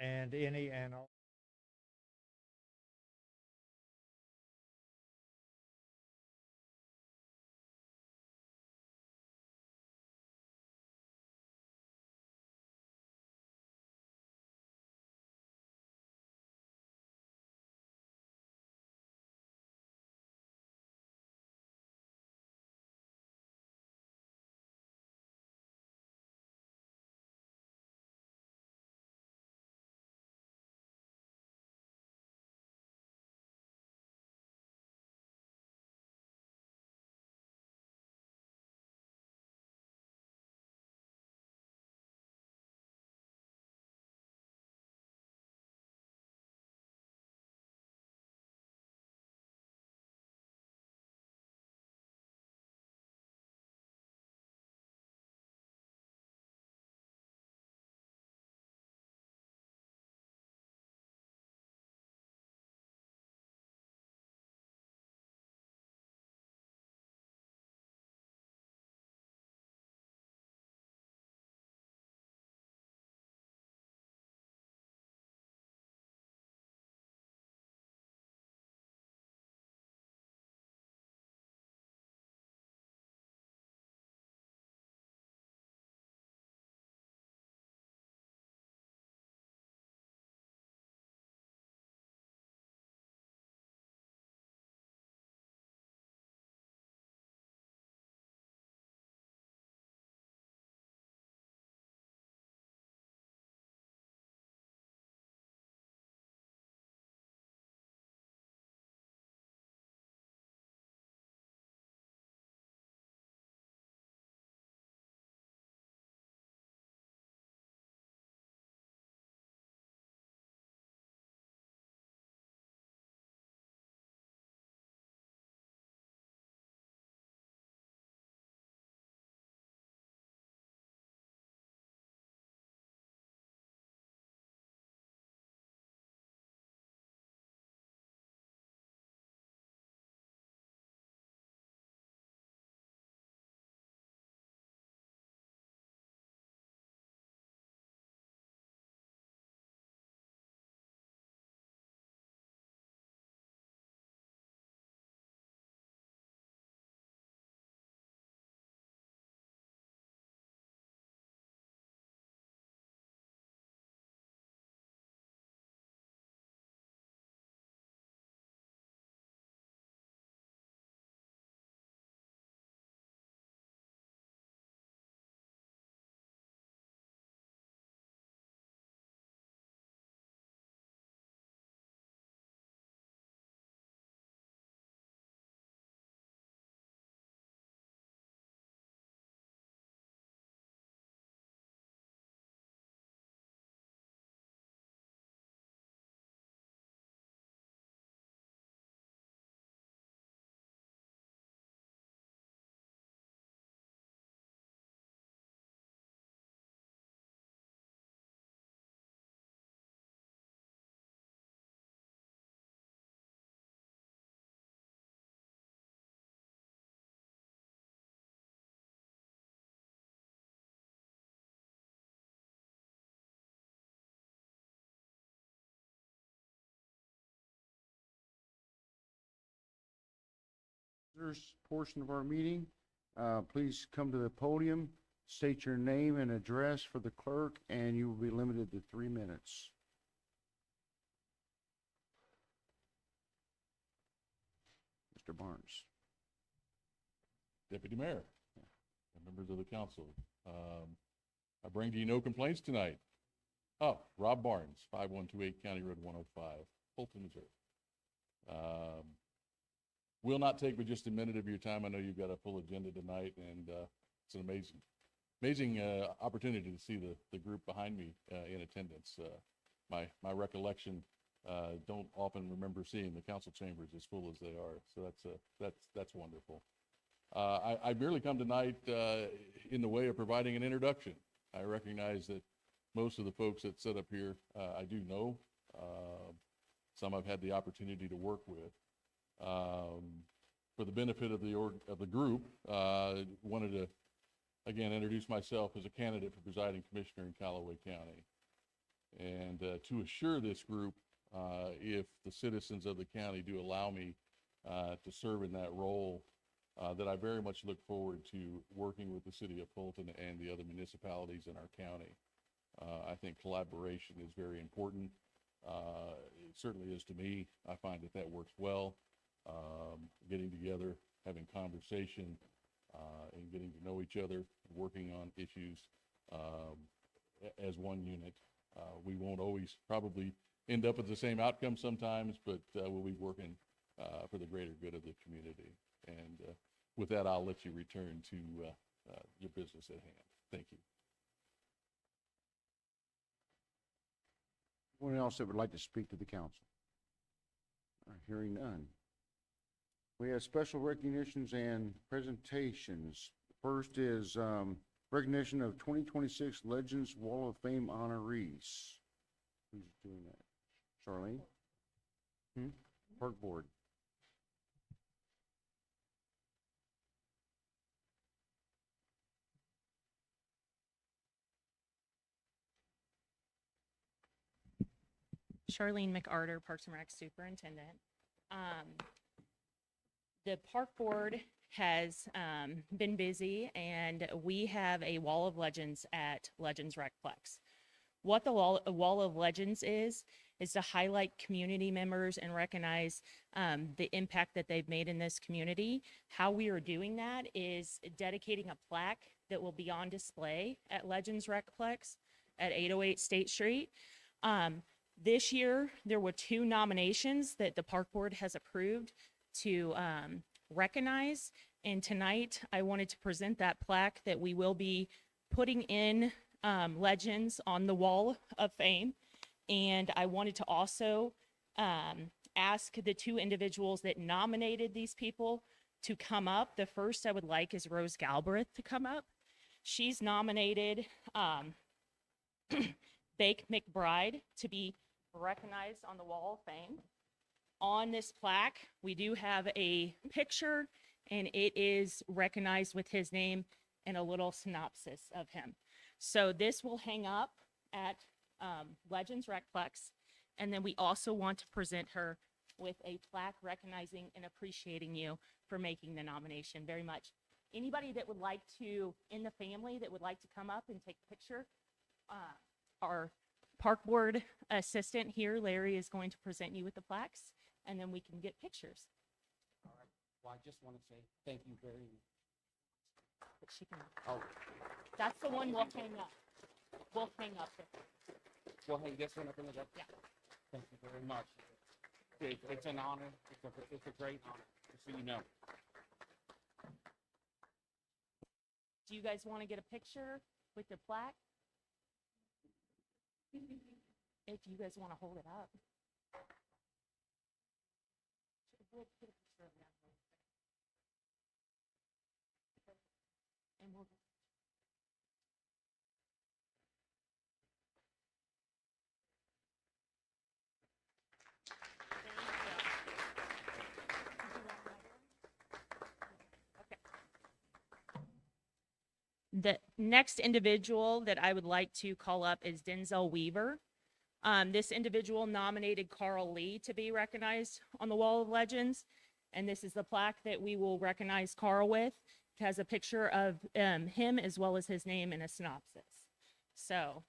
and any and all. Visitors portion of our meeting. Please come to the podium, state your name and address for the clerk, and you will be limited to 3 minutes. Mr. Barnes. Deputy Mayor, and members of the council, I bring to you no complaints tonight. Oh, Rob Barnes, 5128 County Road 105, Fulton, Missouri. Will not take but just a minute of your time. I know you've got a full agenda tonight, and it's an amazing opportunity to see the group behind me in attendance. My recollection, don't often remember seeing the council chambers as full as they are, so that's wonderful. I merely come tonight in the way of providing an introduction. I recognize that most of the folks that sit up here I do know. Some I've had the opportunity to work with. For the benefit of the group, wanted to again introduce myself as a candidate for presiding commissioner in Callaway County. And to assure this group, if the citizens of the county do allow me to serve in that role, that I very much look forward to working with the city of Fulton and the other municipalities in our county. I think collaboration is very important. It certainly is to me. I find that that works well. Getting together, having conversation, and getting to know each other, working on issues as one unit. We won't always probably end up with the same outcome sometimes, but we'll be working for the greater good of the community. And with that, I'll let you return to your business at hand. Thank you. Anyone else that would like to speak to the council? All right, hearing none. We have special recognitions and presentations. First is recognition of 2026 Legends Wall of Fame honorees. Who's doing that? Charlene? Park Board. Charlene McArter, Parks and Rec Superintendent. The Park Board has been busy, and we have a Wall of Legends at Legends Recplex. What the Wall of Legends is to highlight community members and recognize the impact that they've made in this community. How we are doing that is dedicating a plaque that will be on display at Legends Recplex at 808 State Street. This year, there were 2 nominations that the Park Board has approved to recognize. And tonight, I wanted to present that plaque that we will be putting in Legends on the Wall of Fame. And I wanted to also ask the 2 individuals that nominated these people to come up. The first I would like is Rose Galbraith to come up. She's nominated Bake McBride to be recognized on the Wall of Fame. On this plaque, we do have a picture, and it is recognized with his name and a little synopsis of him. So this will hang up at Legends Recplex, and then we also want to present her with a plaque recognizing and appreciating you for making the nomination very much. Anybody that would like to, in the family, that would like to come up and take a picture, our Park Board assistant here, Larry, is going to present you with the plaques, and then we can get pictures. All right. Well, I just want to say thank you very much. But she can, Oh, that's the one we'll hang up. We'll hang up there. well, hey, this one up in the deck. Yeah. Thank you very much. It's an honor. It's a great honor, just so you know. Do you guys want to get a picture with the plaque? If you guys want to hold it up. We'll get a picture of that. And we'll. The next individual that I would like to call up is Denzel Weaver. This individual nominated Carl Lee to be recognized on the Wall of Legends. And this is the plaque that we will recognize Carl with. It has a picture of him as well as his name and a synopsis. So.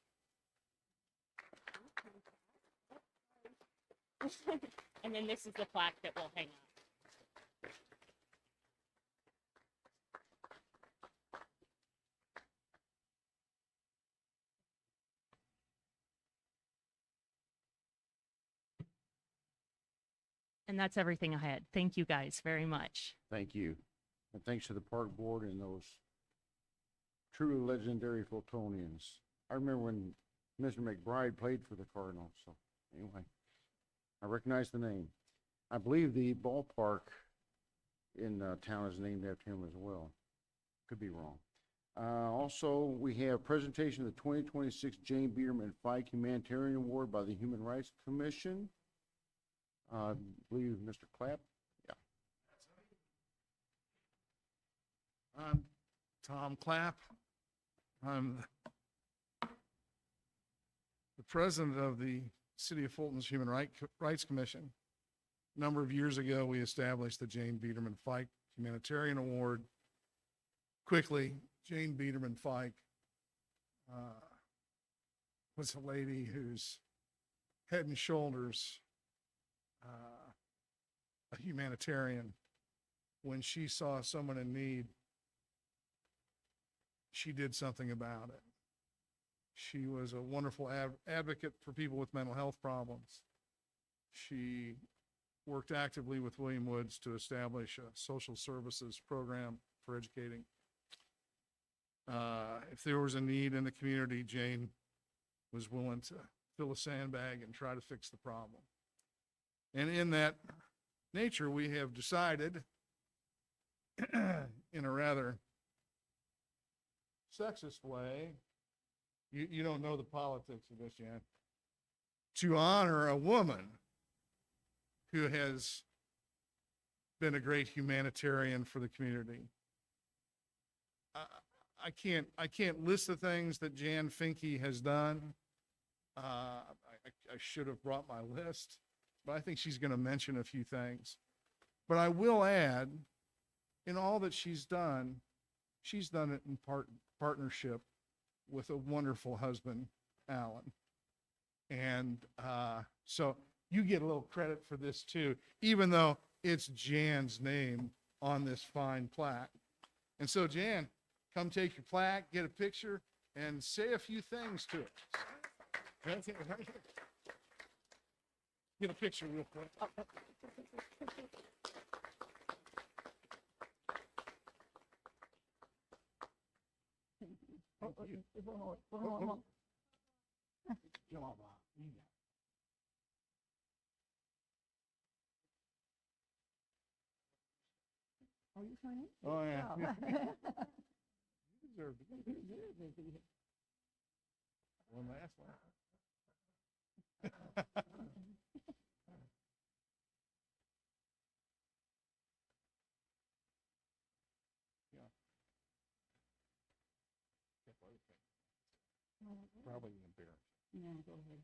And then this is the plaque that will hang up. And that's everything I had. Thank you guys very much. Thank you. And thanks to the Park Board and those truly legendary Fultonians. I remember when Mr. McBride played for the Cardinals, so anyway, I recognize the name. I believe the ballpark in town is named after him as well. Could be wrong. Also, we have presentation of the 2026 Jane Biederman Fike Humanitarian Award by the Human Rights Commission. I believe Mr. Clapp. Yeah. I'm Tom Clapp. I'm the president of the City of Fulton's Rights Commission. A number of years ago, we established the Jane Biederman Fike Humanitarian Award. Quickly, Jane Biederman Fike was a lady who's head and shoulders a humanitarian. When she saw someone in need, she did something about it. She was a wonderful advocate for people with mental health problems. She worked actively with William Woods to establish a social services program for educating. If there was a need in the community, Jane was willing to fill a sandbag and try to fix the problem. And in that nature, we have decided, in a rather sexist way, you don't know the politics of this, Jan, to honor a woman who has been a great humanitarian for the community. I can't list the things that Jan Finke has done. I should have brought my list, but I think she's going to mention a few things. But I will add, in all that she's done it in partnership with a wonderful husband, Alan. And so you get a little credit for this too, even though it's Jan's name on this fine plaque. And so Jan, come take your plaque, get a picture, and say a few things to it. Get a picture real quick. Are you signing? Oh, yeah. Oh. You deserve it. One last one. Yeah. Probably embarrassed. No, go ahead.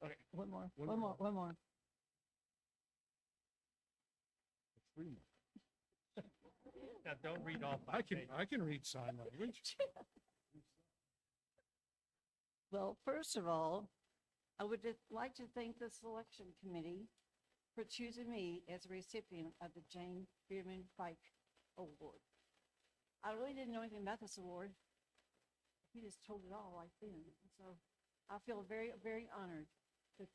Okay, One more, One one more. more, one more. three more. Now, don't read off. I can read sign language. Well, first of all, I would just like to thank the selection committee for choosing me as a recipient of the Jane Bierman Fike Award. I really didn't know anything about this award. He just told it all right then. So I feel very, very honored that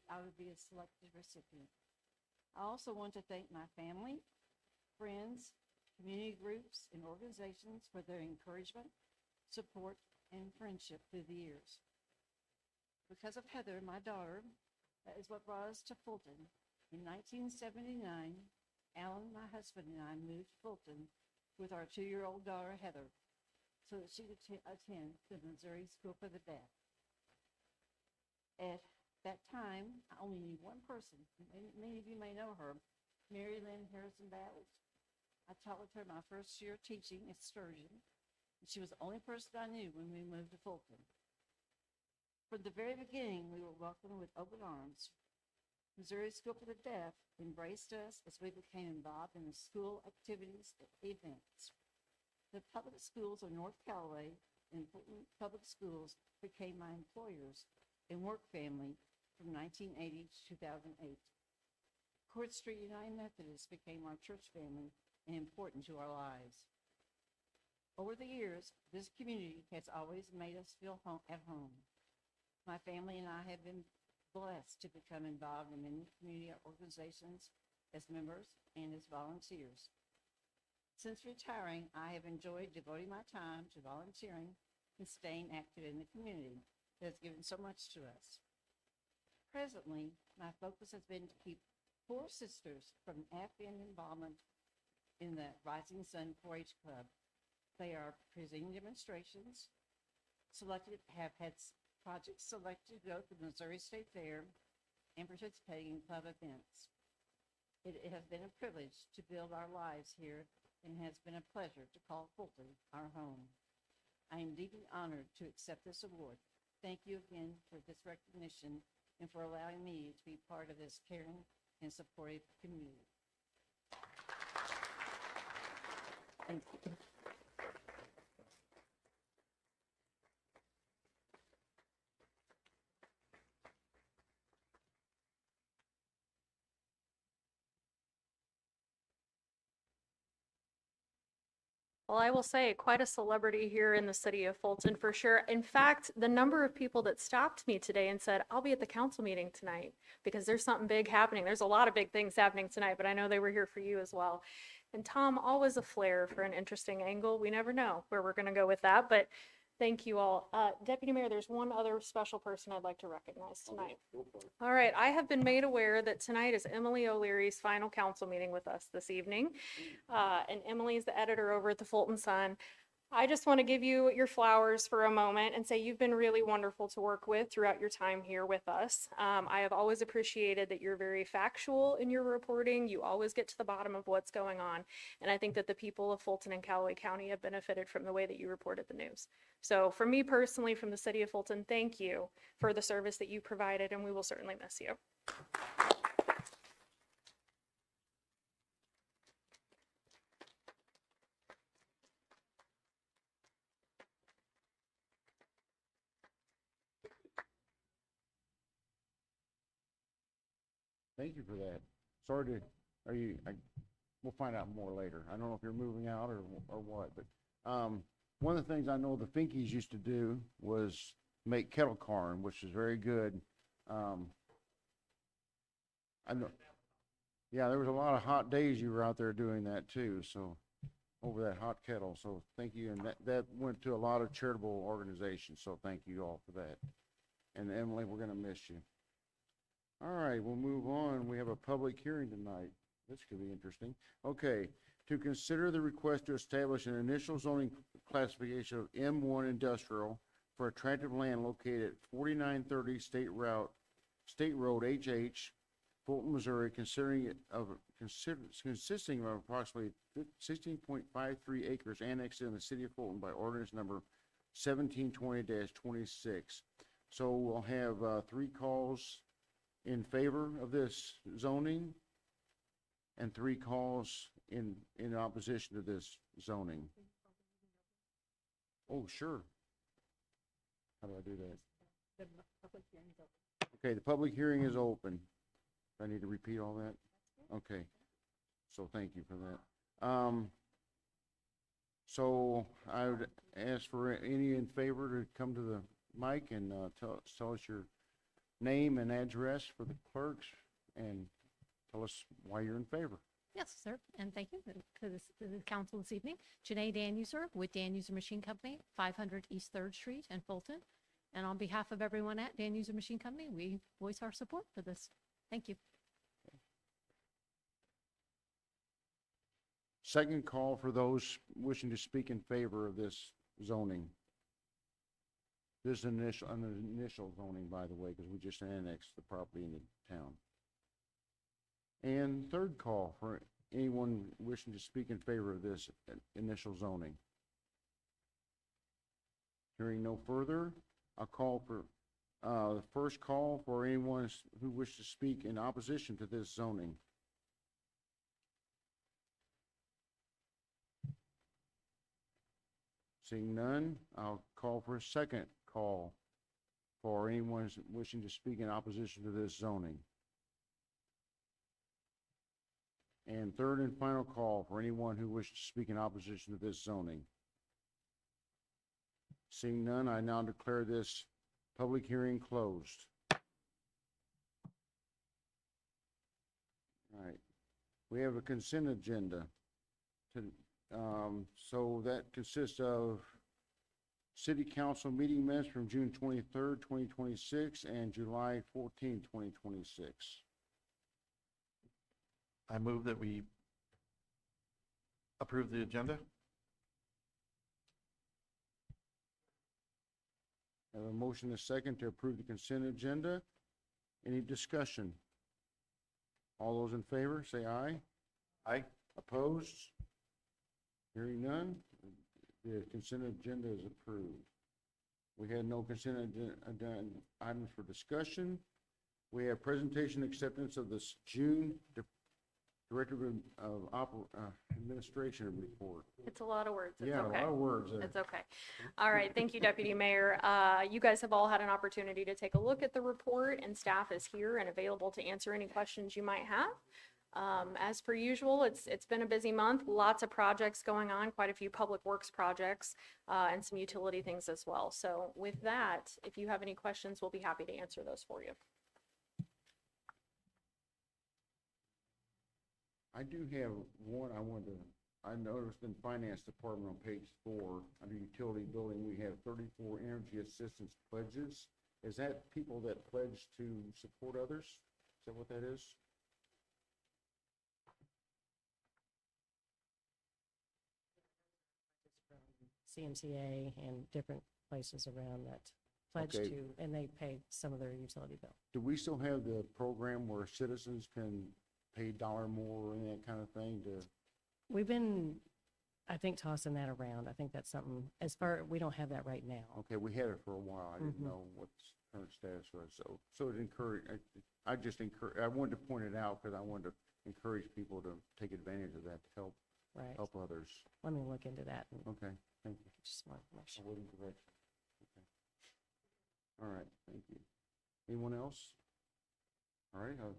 I would be a selected recipient. I also want to thank my family, friends, community groups, and organizations for their encouragement, support, and friendship through the years. Because of Heather, my daughter, that is what brought us to Fulton. In 1979, Alan, my husband, and I moved to Fulton with our 2-year-old daughter, Heather, so that she could attend the Missouri School for the Deaf. At that time, I only knew one person. Many of you may know her, Mary Lynn Harrison Battles. I taught with her my first year teaching at Sturgeon. She was the only person I knew when we moved to Fulton. From the very beginning, we were welcomed with open arms. Missouri School for the Deaf embraced us as we became involved in the school activities and events. The public schools of North Callaway and Fulton Public Schools became my employers and work family from 1980 to 2008. Court Street United Methodist became our church family and important to our lives. Over the years, this community has always made us feel at home. My family and I have been blessed to become involved in many community organizations as members and as volunteers. Since retiring, I have enjoyed devoting my time to volunteering and staying active in the community that has given so much to us. Presently, my focus has been to keep 4 sisters from Afghan involvement in the Rising Sun 4-H Club. They are presenting demonstrations, have had projects selected to go to the Missouri State Fair, and participating in club events. It has been a privilege to build our lives here and has been a pleasure to call Fulton our home. I am deeply honored to accept this award. thank you again for this recognition and for allowing me to be part of this caring and supportive community. Thank you. Well, I will say, quite a celebrity here in the city of Fulton for sure. In fact, the number of people that stopped me today and said, I'll be at the council meeting tonight because there's something big happening. There's a lot of big things happening tonight, but I know they were here for you as well. And Tom, always a flair for an interesting angle. We never know where we're going to go with that, but thank you all. Deputy Mayor, there's one other special person I'd like to recognize tonight. All right, I have been made aware that tonight is Emily O'Leary's final council meeting with us this evening. And Emily is the editor over at the Fulton Sun. I just want to give you your flowers for a moment and say you've been really wonderful to work with throughout your time here with us. I have always appreciated that you're very factual in your reporting. You always get to the bottom of what's going on. And I think that the people of Fulton and Callaway County have benefited from the way that you reported the news. So for me personally, from the city of Fulton, thank you for the service that you provided, and we will certainly miss you. Thank you for that. Sorry to, we'll find out more later. I don't know if you're moving out or what, but, one of the things I know the Finkeys used to do was make kettle corn, which is very good. I know, yeah, there was a lot of hot days you were out there doing that too, so, over that hot kettle, so thank you, and that went to a lot of charitable organizations, so thank you all for that. And Emily, we're gonna miss you. All right, we'll move on. We have a public hearing tonight. This could be interesting. Okay, to consider the request to establish an initial zoning classification of M1 industrial for attractive land located at 4930 State Road HH, Fulton, Missouri, consisting of approximately 16.53 acres annexed in the city of Fulton by ordinance number 1720-26. So we'll have 3 calls in favor of this zoning and 3 calls in opposition to this zoning. Oh, sure. How do I do that? Okay, the public hearing is open. Do I need to repeat all that? Okay, so thank you for that. So I would ask for any in favor to come to the mic and tell us your name and address for the clerks and tell us why you're in favor. Yes, sir, and thank you to the council this evening. Janae Danuser with Danuser Machine Company, 500 East 3rd Street in Fulton. And on behalf of everyone at Danuser Machine Company, we voice our support for this. Thank you. Second call for those wishing to speak in favor of this zoning. This is an initial zoning, by the way, because we just annexed the property into town. And third call for anyone wishing to speak in favor of this initial zoning. Hearing no further, I'll call for the first call for anyone who wishes to speak in opposition to this zoning. Seeing none, I'll call for a second call for anyone wishing to speak in opposition to this zoning. And third and final call for anyone who wishes to speak in opposition to this zoning. Seeing none, I now declare this public hearing closed. All right. We have a consent agenda. So that consists of City Council meeting minutes from June 23rd, 2026 and July 14th, 2026. I move that we approve the agenda. I have a motion and a second to approve the consent agenda. Any discussion? All those in favor, say aye. Aye. Opposed? Hearing none, the consent agenda is approved. We had no consent items for discussion. We have presentation acceptance of this June Director of Administration report. It's a lot of words. It's Yeah, a okay. lot of words there. It's okay. All right, thank you, Deputy Mayor. You guys have all had an opportunity to take a look at the report, and staff is here and available to answer any questions you might have. As per usual, it's been a busy month, lots of projects going on, quite a few public works projects, and some utility things as well. So with that, if you have any questions, we'll be happy to answer those for you. I do have one I noticed in Finance Department on page 4, under utility building, we have 34 energy assistance pledges. Is that people that pledge to support others? Is that what that is? CMCA and different places around that pledge Okay. to, and they pay some of their utility bill. Do we still have the program where citizens can pay $1 more and that kind of thing to? We've been, I think, tossing that around. I think that's something, we don't have that right now. Okay, we had it for a while. I didn't Mhm. know what the current status was. So it encouraged, I wanted to point it out because I wanted to encourage people to take advantage of that to Right. help others. Let me look into that and Okay, thank you. get you some more information. Awaiting direction. Okay. All right, thank you. Anyone else? All right, I'll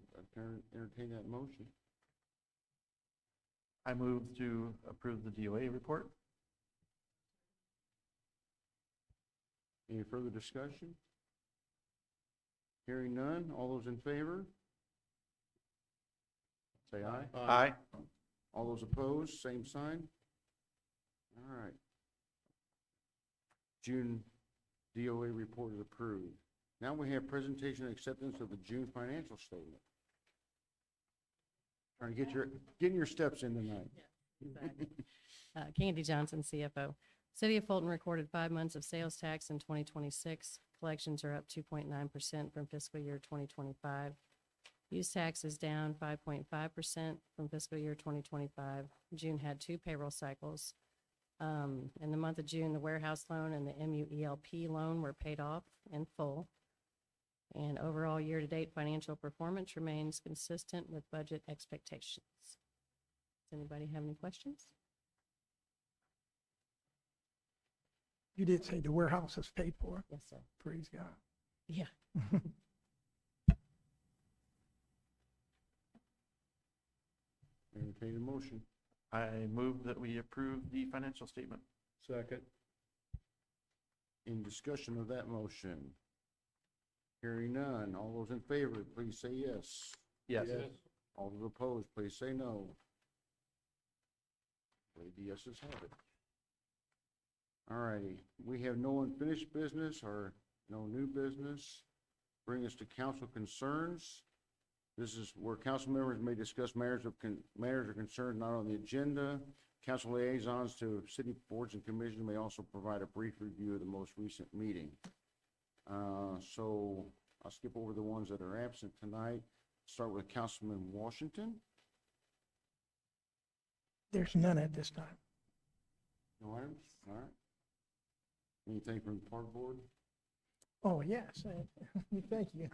entertain that motion. I move to approve the DOA report. Any further discussion? Hearing none, all those in favor? Say aye. Aye. All those opposed, same sign. All right. June DOA report is approved. Now we have presentation and acceptance of the June financial statement. Trying to getting your steps in tonight. Candy Johnson, CFO. City of Fulton recorded 5 months of sales tax in 2026. Collections are up 2.9% from fiscal year 2025. Use tax is down 5.5% from fiscal year 2025. June had 2 payroll cycles. In the month of June, the warehouse loan and the MUELP loan were paid off in full. And overall, year-to-date financial performance remains consistent with budget expectations. Does anybody have any questions? You did say the warehouse is paid for. Yes, sir. Praise God. Yeah. Entertain a motion. I move that we approve the financial statement. Second. In discussion of that motion. Hearing none, all those in favor, please say yes. Yes. All those opposed, please say no. The yeses have it. All righty, we have no unfinished business or no new business. Bring us to council concerns. This is where council members may discuss matters or concerns not on the agenda. Council liaisons to city boards and commissions may also provide a brief review of the most recent meeting. So I'll skip over the ones that are absent tonight. Start with Councilman Washington. There's none at this time. No items? All right. Anything from the park board? Oh, yes. Thank you.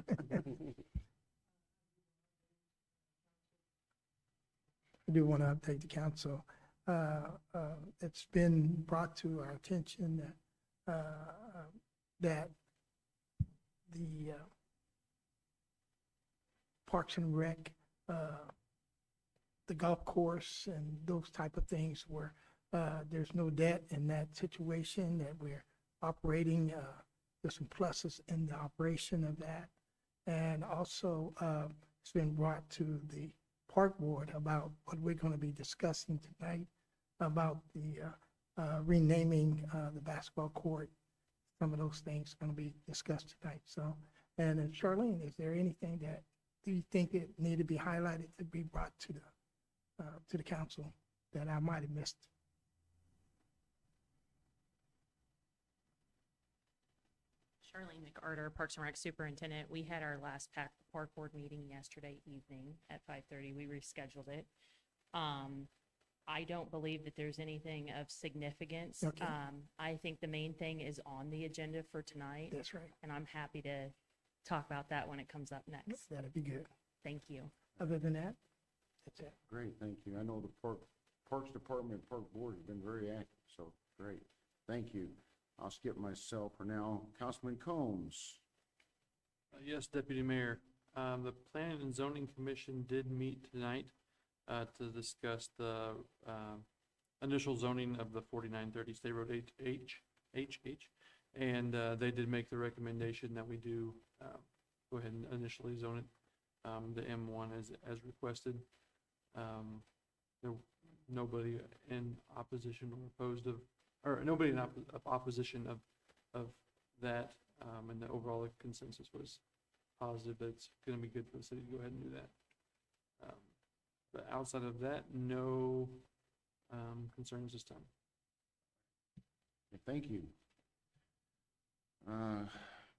I do want to update the council. It's been brought to our attention that the Parks and Rec, the golf course and those type of things where there's no debt in that situation, that we're operating, there's some pluses in the operation of that. And also, it's been brought to the park board about what we're going to be discussing tonight about the renaming the basketball court. Some of those things going to be discussed tonight. So, and Charlene, is there anything that do you think it need to be highlighted to be brought to the council that I might have missed? Charlene McArthur, Parks and Rec Superintendent. We had our last park board meeting yesterday evening at 5:30. We rescheduled it. I don't believe that there's anything of significance. Okay. I think the main thing is on the agenda for tonight, That's right. and I'm happy to talk about that when it comes up next. That'd be good. Thank you. Other than that, that's it. Great, thank you. I know the Parks Department and Park Board have been very active, so great. Thank you. I'll skip myself for now. Councilman Combs. Yes, Deputy Mayor. The Planning and Zoning Commission did meet tonight to discuss the initial zoning of the 4930 State Road HH. And they did make the recommendation that we do go ahead and initially zone it, the M1 as requested. There nobody in opposition or opposed of, or nobody in opposition of that, and the overall consensus was positive that it's going to be good for the city to go ahead and do that. But outside of that, no concerns this time. Okay, thank you.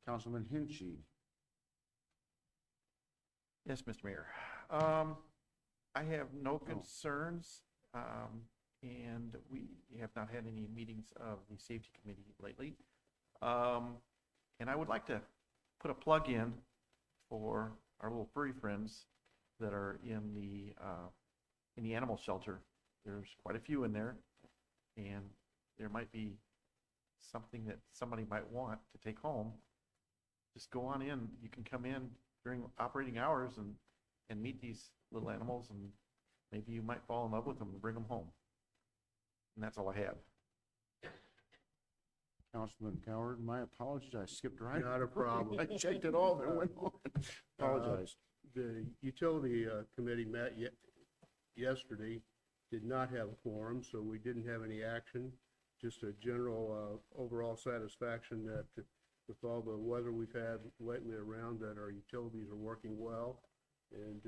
Councilman Hinchy. Yes, Mr. Mayor. I have no concerns, and we have not had any meetings of the safety committee lately. And I would like to put a plug in for our little furry friends that are in the animal shelter. There's quite a few in there, and there might be something that somebody might want to take home. Just go on in. You can come in during operating hours and meet these little animals, and maybe you might fall in love with them and bring them home. And that's all I have. Councilman Coward, my apologies, I skipped right. Not a problem. I checked it all and went on. Apologize. The utility committee met yesterday, did not have a quorum, so we didn't have any action. Just a general overall satisfaction that with all the weather we've had lately around, that our utilities are working well. And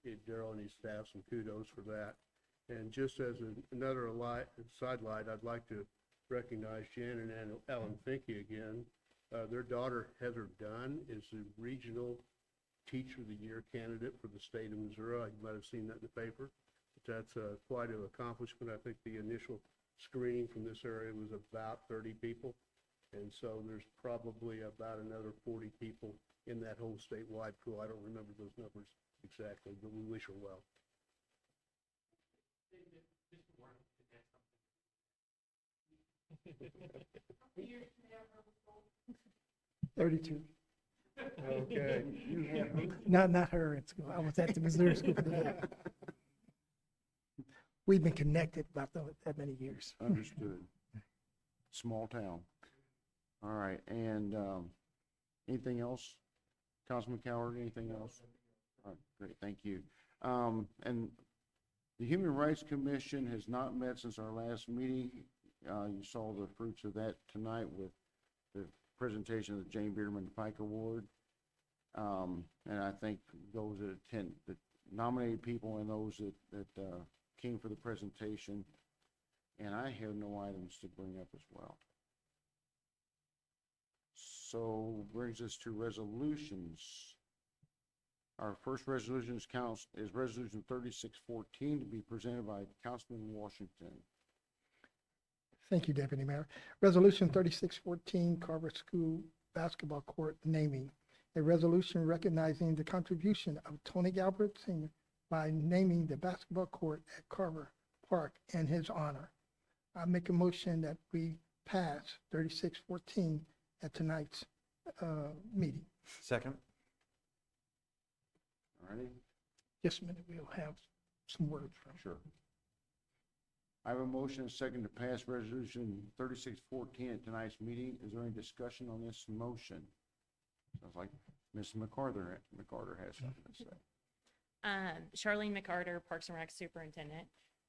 give Daryl and his staff some kudos for that. And just as another sidelight, I'd like to recognize Shannon and Ellen Finke again. Their daughter, Heather Dunn, is the regional Teacher of the Year candidate for the state of Missouri. You might have seen that in the paper. But that's quite an accomplishment. I think the initial screening from this area was about 30 people. And so there's probably about another 40 people in that whole statewide pool. I don't remember those numbers exactly, but we wish her well. 32. Okay. Not her at school. I was at the Missouri School for the Deaf. We've been connected about that many years. Understood. Small town. All right, and anything else? Councilman Coward, anything else? All right, great, thank you. And the Human Rights Commission has not met since our last meeting. You saw the fruits of that tonight with the presentation of the Jane Bierman Pike Award. And I think those that nominated people and those that came for the presentation. And I have no items to bring up as well. So brings us to resolutions. Our first resolution is Resolution 3614 to be presented by Councilman Washington. Thank you, Deputy Mayor. Resolution 3614, Carver School Basketball Court naming. A resolution recognizing the contribution of Tony Galbraith Sr. by naming the basketball court at Carver Park in his honor. I make a motion that we pass 3614 at tonight's meeting. Second. All righty? Just a minute, we'll have some words from. Sure. I have a motion and a second to pass Resolution 3614 at tonight's meeting. Is there any discussion on this motion? Sounds like Ms. McCarter has something to say. Charlene McCarter, Parks and Rec Superintendent.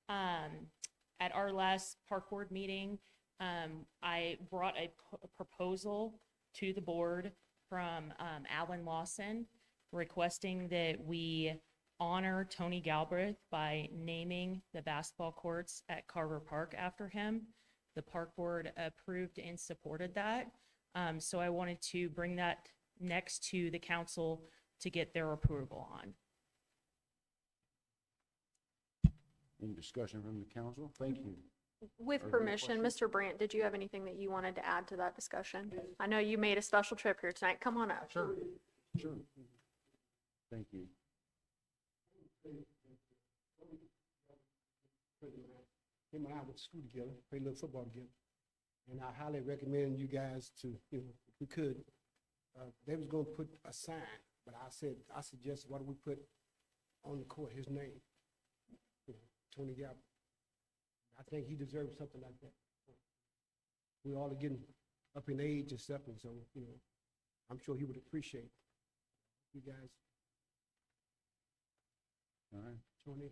At our last park board meeting, I brought a proposal to the board from Alan Lawson requesting that we honor Tony Galbraith by naming the basketball courts at Carver Park after him. The park board approved and supported that. So I wanted to bring that next to the council to get their approval on. Any discussion from the council? Thank you. With Are there permission, questions? Mr. Brandt, did you have anything that you wanted to add to that discussion? I know you made a special trip here tonight. Come on up. Sure. Sure. Thank you. Him and I went to school together, played a little football together. And I highly recommend you guys to, if we could, they was gonna put a sign, but I suggest, why don't we put on the court his name? Tony Galvin. I think he deserves something like that. We all are getting up in age and stuff, and so, I'm sure he would appreciate you guys All right. joining in.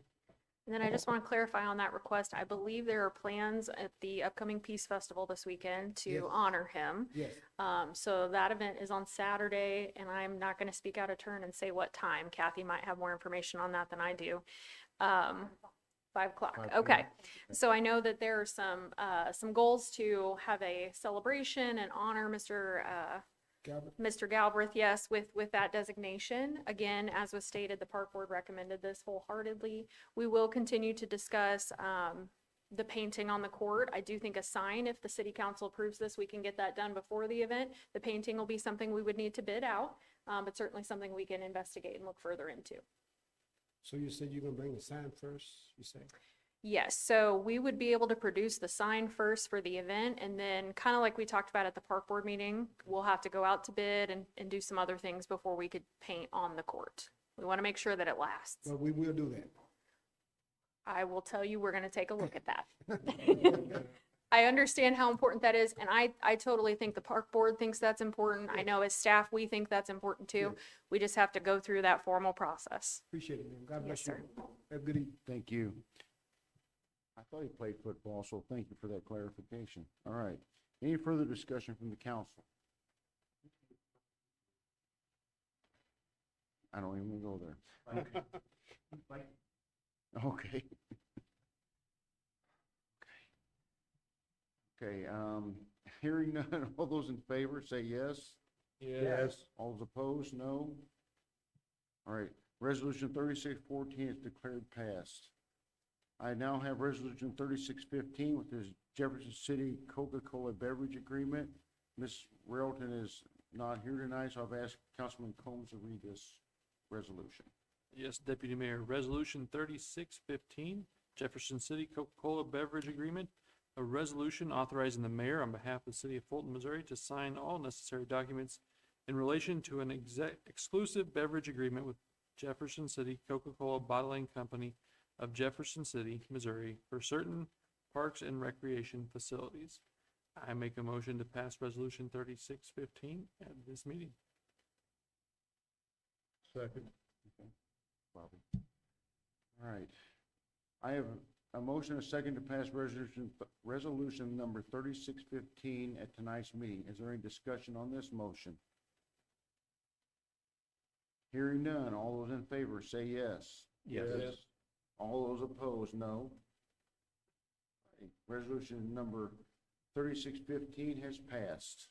And then I just want to clarify on that request. I believe there are plans at the upcoming Peace Festival this weekend to Yes. honor him. Yes. So that event is on Saturday, and I'm not going to speak out of turn and say what time. Kathy might have more information on that than I do. 5 o'clock. 5 Okay. p.m. So I know that there are some goals to have a celebration and honor Mr. Galbraith, yes, with that designation. Again, as was stated, the park board recommended this wholeheartedly. We will continue to discuss the painting on the court. I do think a sign, if the city council approves this, we can get that done before the event. The painting will be something we would need to bid out, but certainly something we can investigate and look further into. So you said you're gonna bring the sign first, you say? Yes, so we would be able to produce the sign first for the event, and then kind of like we talked about at the park board meeting, we'll have to go out to bid and do some other things before we could paint on the court. We want to make sure that it lasts. Well, we will do that. I will tell you, we're going to take a look at that. I understand how important that is, and I totally think the park board thinks that's important. I know as staff, we think that's important too. Yes. We just have to go through that formal process. Appreciate it, man. God Yes, bless you. sir. Have a good evening. Thank you. I thought he played football, so thank you for that clarification. All right. Any further discussion from the council? I don't even go there. Okay. Okay. Okay, hearing none, all those in favor say yes. Yes. All those opposed, no. All right, resolution 3614 is declared passed. I now have resolution 3615 with this Jefferson City Coca-Cola beverage agreement. Ms. Railton is not here tonight, so I've asked Councilman Combs to read this resolution. Yes, Deputy Mayor, Resolution 3615, Jefferson City Coca-Cola Beverage Agreement, a resolution authorizing the mayor on behalf of the city of Fulton, Missouri to sign all necessary documents in relation to an exclusive beverage agreement with Jefferson City Coca-Cola Bottling Company of Jefferson City, Missouri for certain parks and recreation facilities. I make a motion to pass Resolution 3615 at this meeting. Second. Bobby. All right. I have a motion, a second to pass resolution number 3615 at tonight's meeting. Is there any discussion on this motion? Hearing none, all those in favor say yes. Yes. All those opposed, no. Resolution number 3615 has passed.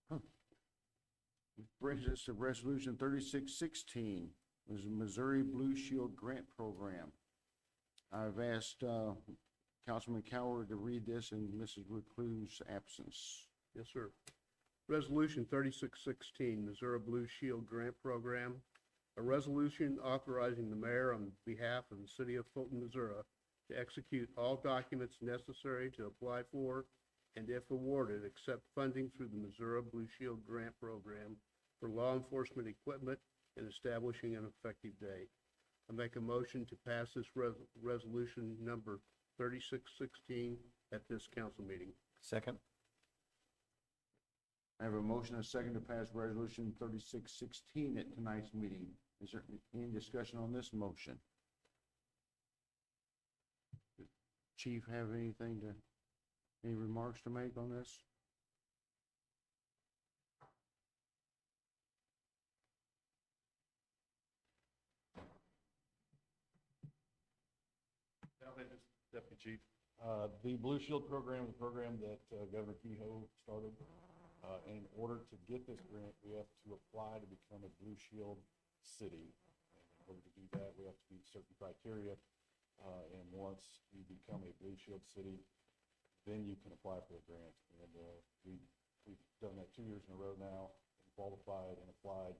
Which brings us to resolution 3616, this is Missouri Blue Shield Grant Program. I've asked Councilman Coward to read this in Mrs. Recluse' absence. Yes, sir. Resolution 3616, Missouri Blue Shield Grant Program. A resolution authorizing the mayor on behalf of the city of Fulton, Missouri to execute all documents necessary to apply for and, if awarded, accept funding through the Missouri Blue Shield Grant Program for law enforcement equipment and establishing an effective date. I make a motion to pass this resolution number 3616 at this council meeting. Second. I have a motion, a second to pass resolution 3616 at tonight's meeting. Is there any discussion on this motion? Does Chief have any remarks to make on this? Deputy Chief. The Blue Shield program is a program that Governor Kehoe started. And in order to get this grant, we have to apply to become a Blue Shield city. And in order to do that, we have to meet certain criteria. and once you become a Blue Shield city, then you can apply for the grant. And we've done that 2 years in a row now, and qualified and applied.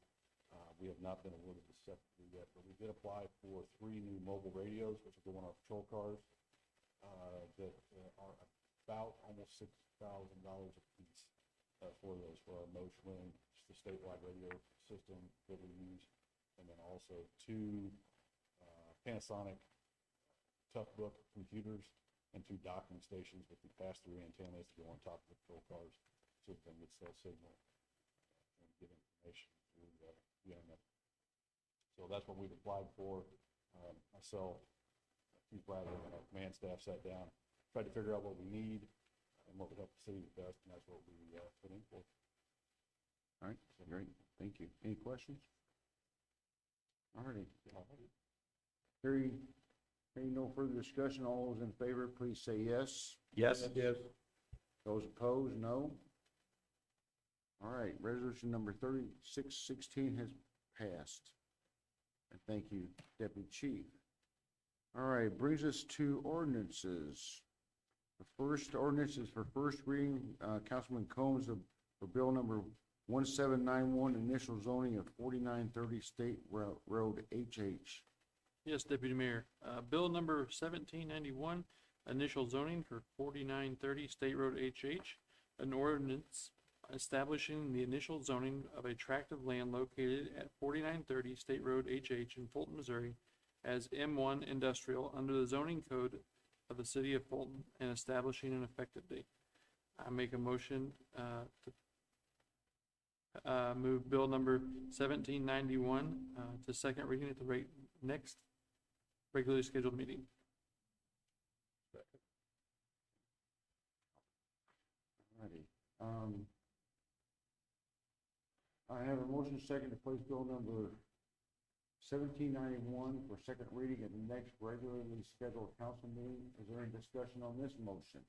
We have not been awarded the second year yet, but we did apply for 3 new mobile radios, which will go on our patrol cars, that are about almost $6,000 a piece for those, for our Moshwin, just the statewide radio system that we use, and then also 2 Panasonic Toughbook computers and 2 docking stations with the pass-through antennas to go on top of the patrol cars so that they can get cell signal and get information through the internet. So that's what we've applied for. Myself, Chief Bradley, and our command staff sat down, tried to figure out what we need and what would help the city the best, and that's what we put in for. All right, great, thank you. Any questions? All righty. Hearing no further discussion, all those in favor, please say yes. Yes. Yes. Those opposed, no. All right, resolution number 3616 has passed. And thank you, Deputy Chief. All right, brings us to ordinances. The first ordinance is for first reading, Councilman Combs for bill number 1791, initial zoning of 4930 State Road HH. Yes, Deputy Mayor. Bill number 1791, initial zoning for 4930 State Road HH, an ordinance establishing the initial zoning of a tract of land located at 4930 State Road HH in Fulton, Missouri, as M1 Industrial under the zoning code of the city of Fulton and establishing an effective date. I make a motion to move bill number 1791 to second reading at the next regularly scheduled meeting. Alrighty. I have a motion second to place bill number 1791 for second reading at the next regularly scheduled council meeting. Is there any discussion on this motion?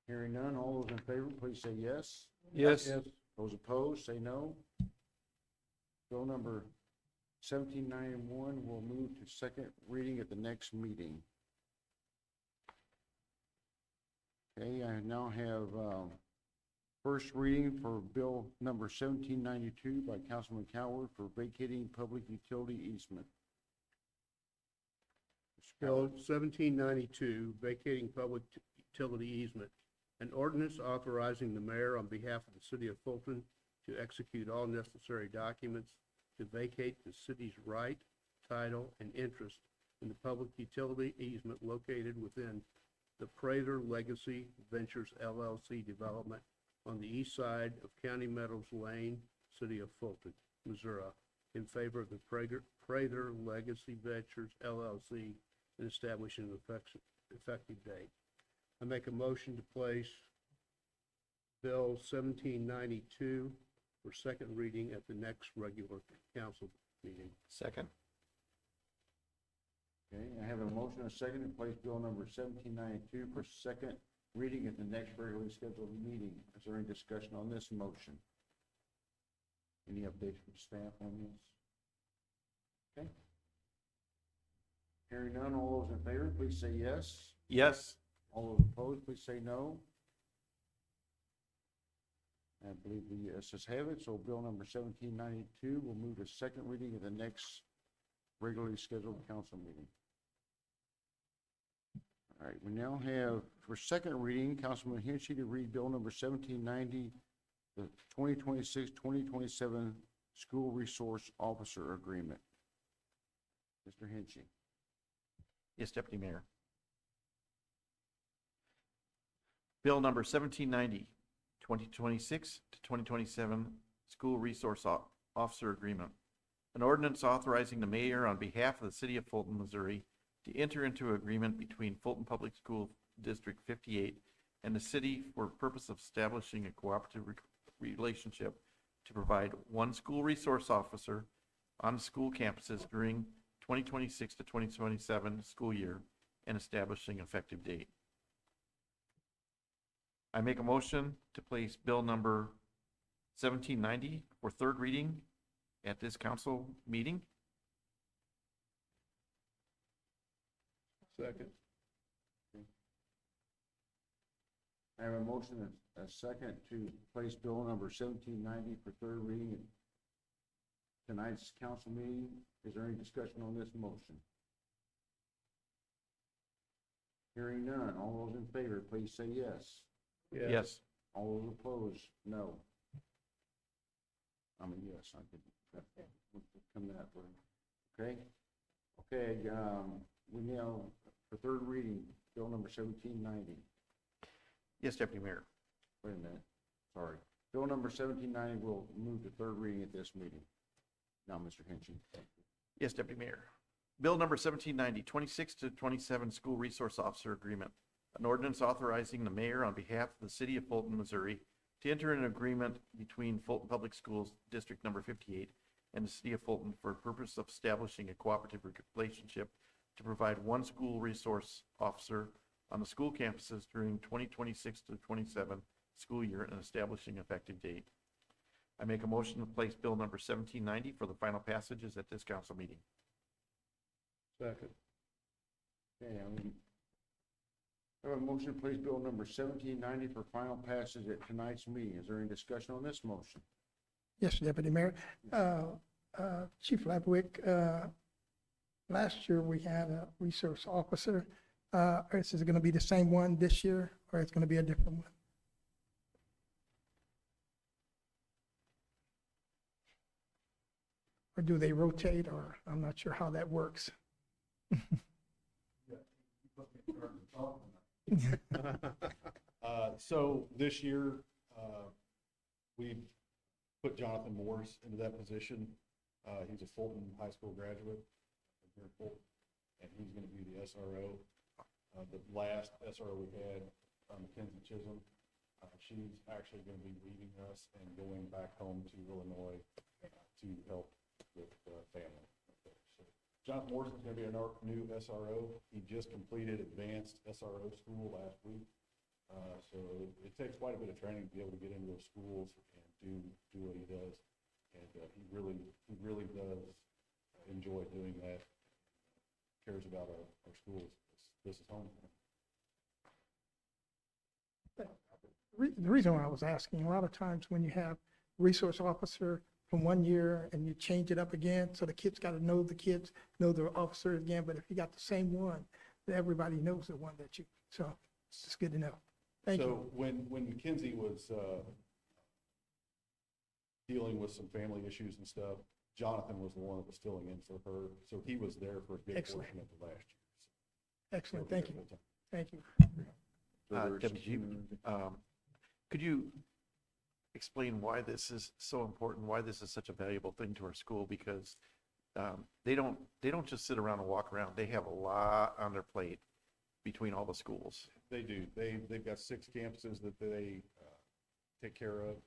Hearing none, all those in favor, please say yes. Yes. Those opposed, say no. Bill number 1791 will move to second reading at the next meeting. Okay, I now have first reading for bill number 1792 by Councilman Coward for vacating public utility easement. Bill 1792, vacating public utility easement. An ordinance authorizing the mayor on behalf of the city of Fulton to execute all necessary documents to vacate the city's right, title, and interest in the public utility easement located within the Prather Legacy Ventures LLC development on the east side of County Meadows Lane, city of Fulton, Missouri, in favor of the Prather Legacy Ventures LLC and establishing an effective date. I make a motion to place Bill 1792 for second reading at the next regular council meeting. Second. Okay, I have a motion and a second to place bill number 1792 for second reading at the next regularly scheduled meeting. Is there any discussion on this motion? Any updates from staff on this? Okay. Hearing none, all those in favor, please say yes. Yes. All those opposed, please say no. I believe the yeses have it, so bill number 1792 will move to second reading at the next regularly scheduled council meeting. All right, we now have, for second reading, Councilman Hinchy to read bill number 1790, the 2026-2027 School Resource Officer Agreement. Mr. Hinchy. Yes, Deputy Mayor. Bill number 1790, 2026 to 2027 School Resource Officer Agreement. An ordinance authorizing the mayor on behalf of the city of Fulton, Missouri, to enter into an agreement between Fulton Public School District 58 and the city for purpose of establishing a cooperative relationship to provide one school resource officer on school campuses during 2026 to 2027 school year and establishing an effective date. I make a motion to place bill number 1790 for third reading at this council meeting. Second. I have a motion and a second to place bill number 1790 for third reading at tonight's council meeting. Is there any discussion on this motion? Hearing none. All those in favor, please say yes. Yes. All those opposed, no. I'm a yes, I could come that way. Okay? Okay, we now, for third reading, bill number 1790. Yes, Deputy Mayor. Wait a minute, sorry. Bill number 1790 will move to third reading at this meeting. Now, Mr. Hinchy. Yes, Deputy Mayor. Bill number 1790, 26 to 27 School Resource Officer Agreement. An ordinance authorizing the mayor on behalf of the city of Fulton, Missouri to enter an agreement between Fulton Public Schools District Number 58 and the city of Fulton for the purpose of establishing a cooperative relationship to provide one school resource officer on the school campuses during 2026 to 27 school year and establishing effective date. I make a motion to place bill number 1790 for the final passages at this council meeting. Second. Okay, I have a motion to place bill number 1790 for final passage at tonight's meeting. Is there any discussion on this motion? Yes, Deputy Mayor. Chief Lapwick, last year we had a resource officer. Is it going to be the same one this year, or it's going to be a different one? Or do they rotate, or I'm not sure how that works. So this year, we put Jonathan Morris into that position. He's a Fulton High School graduate from here in Fulton, and he's going to be the SRO. The last SRO we had, Mackenzie Chisholm, she's actually going to be leaving us and going back home to Illinois to help with family. So Jonathan Morris is going to be our new SRO. He just completed advanced SRO school last week. So it takes quite a bit of training to be able to get into those schools and do what he does. And he really does enjoy doing that. Cares about our schools. This is home. The reason why I was asking, a lot of times when you have resource officer from one year and you change it up again, so the kids got to know the kids, know the officer again, but if you got the same one, then everybody knows the one that you, so it's just good to know. Thank you. So when Mackenzie was dealing with some family issues and stuff, Jonathan was the one that was filling in for her. So he was there for a good Excellent. portion of the last year. Excellent, thank you. Thank you. Deputy Chief, could you explain why this is so important, why this is such a valuable thing to our school? Because they don't just sit around and walk around. They have a lot on their plate between all the schools. They do. They've got 6 campuses that they take care of.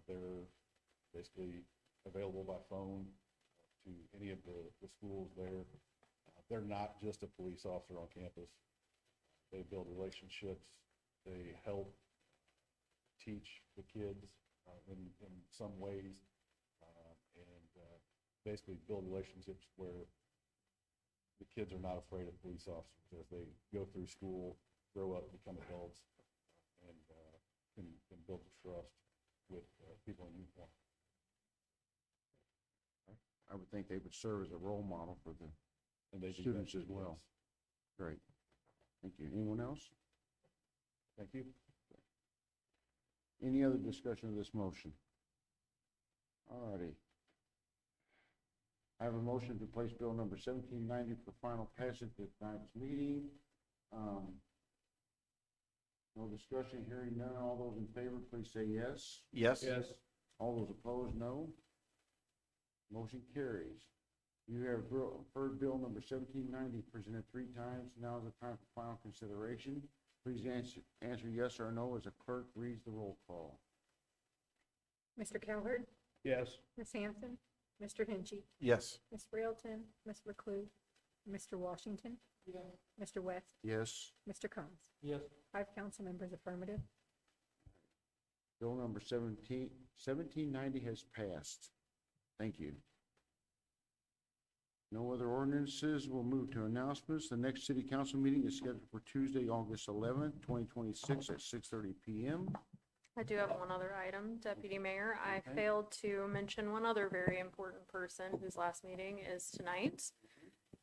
They're basically available by phone to any of the schools there. They're not just a police officer on campus. They build relationships. They help teach the kids in some ways, and basically build relationships where the kids are not afraid of police officers as they go through school, grow up, become adults, and can build trust with people in uniform. I would think they would serve as a role model for the And they do students that, as well. yes. Great. Thank you. Anyone else? Thank you. Any other discussion of this motion? All righty. I have a motion to place bill number 1790 for final passage at tonight's meeting. No discussion, hearing none. All those in favor, please say yes. Yes? Yes. All those opposed, no. Motion carries. You have heard bill number 1790 presented 3 times. Now is the time for final consideration. Please answer yes or no as the clerk reads the roll call. Mr. Cowherd, Yes. Ms. Hanson, Mr. Hinchey, Yes. Ms. Railton, Ms. McClue, Mr. Washington, Mr. West, Yes. Mr. Combs. Yes. 5 council members affirmative. Bill number 1790 has passed. Thank you. No other ordinances. We'll move to announcements. The next city council meeting is scheduled for Tuesday, August 11th, 2026 at 6:30 PM. I do have one other item, Deputy Mayor. I Okay. failed to mention one other very important person whose last meeting is tonight.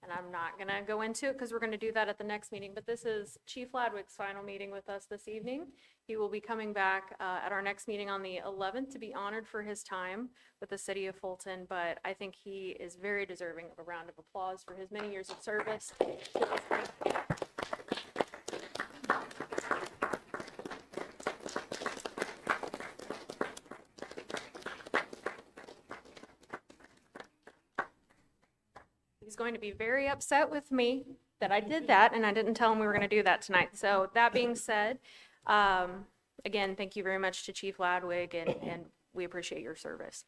And I'm not gonna go into it because we're gonna do that at the next meeting, but this is Chief Ladwig's final meeting with us this evening. He will be coming back at our next meeting on the 11th to be honored for his time with the city of Fulton, but I think he is very deserving of a round of applause for his many years of service. He's going to be very upset with me that I did that and I didn't tell him we were going to do that tonight. So that being said, again, thank you very much to Chief Ladwig and we appreciate your service.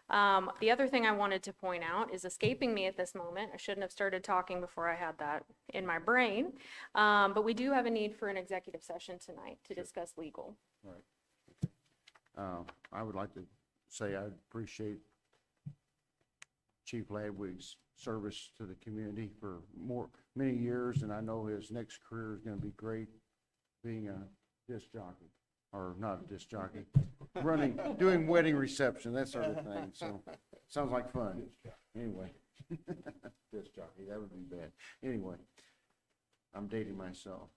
The other thing I wanted to point out is escaping me at this moment. I shouldn't have started talking before I had that in my brain. But we do have a need for an executive session tonight to discuss legal. I would like to say I appreciate Chief Ladwig's service to the community for many years, and I know his next career is going to be great, being a disc jockey, or not a disc jockey, doing wedding reception, that sort of thing. So sounds like fun. Anyway, disc jockey, that would be bad. Anyway, I'm dating myself.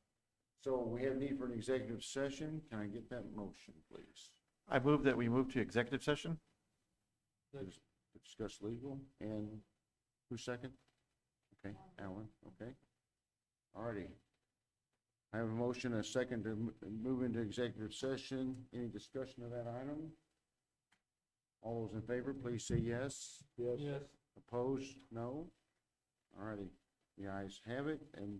So we have need for an executive session. Can I get that motion, please? I move that we move to executive session. To discuss legal, and who's second? Okay, Alan, okay. All righty. I have a motion, and a second to move into executive session. Any discussion of that item? All those in favor, please say yes. Yes. Opposed? No? All righty. The ayes have it, and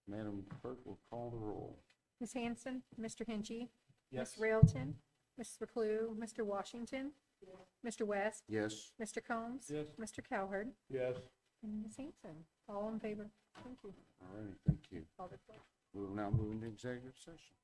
Madam Clerk will call the roll. Ms. Hanson, Mr. Hingy. Yes. Ms. Railton, Mrs. McClue, Mr. Washington, Mr. West, Yes. Mr. Combs. Yes. Mr. Cowherd, Yes. and Ms. Hanson. All in favor. Thank you. All righty, thank you. Call the vote. We will now move into executive session.